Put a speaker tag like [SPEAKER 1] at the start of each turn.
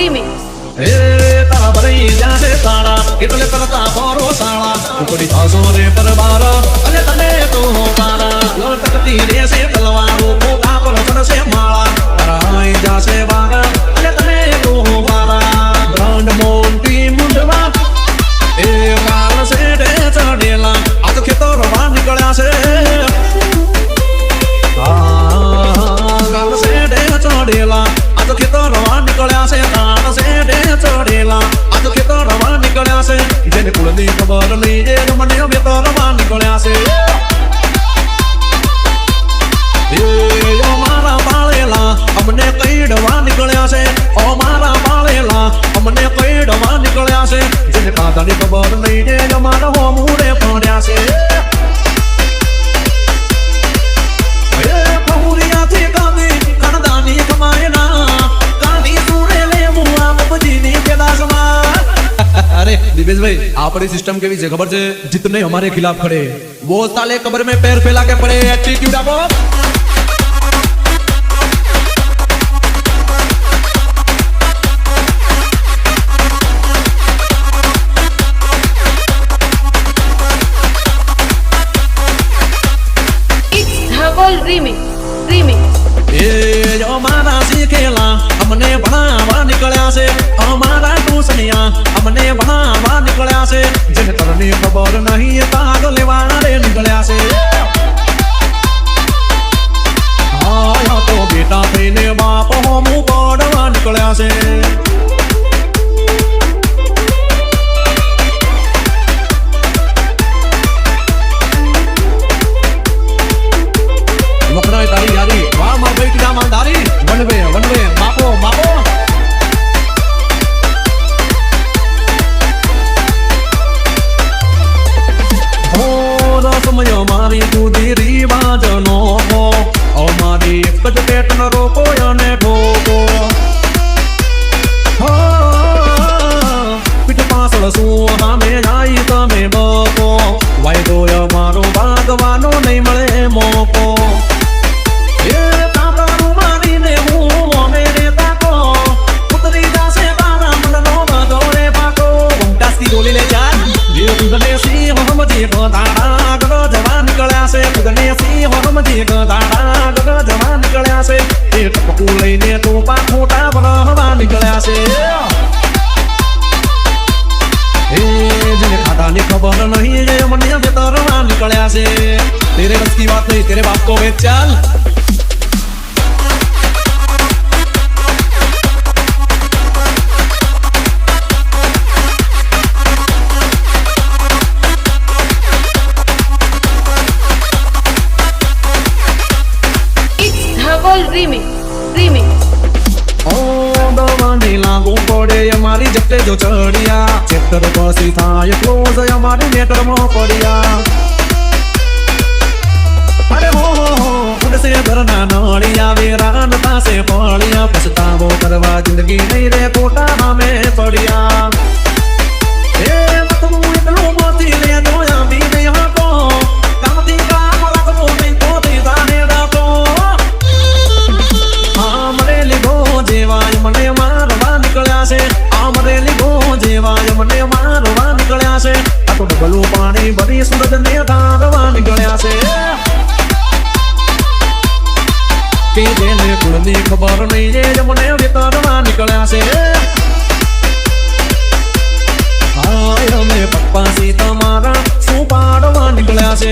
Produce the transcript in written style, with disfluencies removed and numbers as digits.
[SPEAKER 1] Remix.
[SPEAKER 2] તારા ભરી જાશે તારા એટલે કરતા ફોરો સાળા ટુકડી થાસો રે પરવારા અને તને તો મારા લટકતી રહેશે તલવારો પોતા પર ચડશે માળા તારા જાશે વારા અને તને તો મારા બ્રાન્ડ મોન્ટી મુંડવા એ કાલ સેડે ચડેલા આ તો ખેતરવા નીકળ્યા છે કાલ સેડે ચડેલા આ તો ખેતરવા નીકળ્યા છે કાલ સેડે ચડેલા આ તો ખેતરવા નીકળ્યા છે જેને કુળની ખબર નહીં એ મને વેતરવા નીકળ્યા છે એ મારા પાળેલા અમને કઈડવા નીકળ્યા છે ઓ મારા પાળેલા અમને કઈડવા નીકળ્યા છે જેને કાંતાની ખબર નહીં એ મારા હોમુરે પડ્યા છે अरे दिवेश भाई आपकी सिस्टम के भी खबर है जितने हमारे खिलाफ खड़े वो साले कब्र में पैर फैला के पड़े एटीट्यूड आपो
[SPEAKER 1] It's Dhagol Remix.
[SPEAKER 2] ए जो मारा सीखेला हमने बनावा निकळ्या से हमारा टूसनिया हमने बनावा निकळ्या से जिन तरनी खबर नहीं ताग लेवारे निकळ्या से आया तो बेटा थईने बाप होमू पड़वा निकळ्या से वखराय तारी यारी वाह मार भाई की ईमानदारी वन वे मापो मापो हो रसमय मारी तुदी रिवाज नो हो અમારી એક જ પેટ ન રોકો અને ઠોકો હો પીઠ પાછળ શું સામે જાય તમે બકો વાયદો અમારો ભાગવાનો નહીં મળે મોકો जवान निकळ्या से गणेशी होमजी दादा जवान निकळ्या से ए टपकू लईने टोपा खोटा बनवा निकळ्या से ए जिने खाता ने खबर नहीं ये मनिया बेतरवा निकळ्या से तेरे बस की बात नहीं तेरे बाप को बेच चल
[SPEAKER 1] Remix.
[SPEAKER 2] ओ दवानी लागू पड़े हमारी जप्ते जो चढ़िया चैप्टर बसी था ये क्लोज हमारे नेटर में पड़िया अरे हो खुद से डरना नड़िया वीरानता से पड़िया पछतावो करवा जिंदगी नहीं रे कोटा हमें पड़िया ए तुम इतनो मोती ले दो या भी नहीं को कामती काम रखो नहीं तो दीदाने रखो जेवाय मने मारवा निकळ्या से आमरेली गो जेवाय मने मारवा निकळ्या से आ तो डबलू पानी भरी सूरज ने धारवा निकळ्या से के जेने कुलनी खबर नहीं जे मने वेतरवा निकळ्या से हाय में पप्पा सी तमारा सुपाड़वा निकळ्या से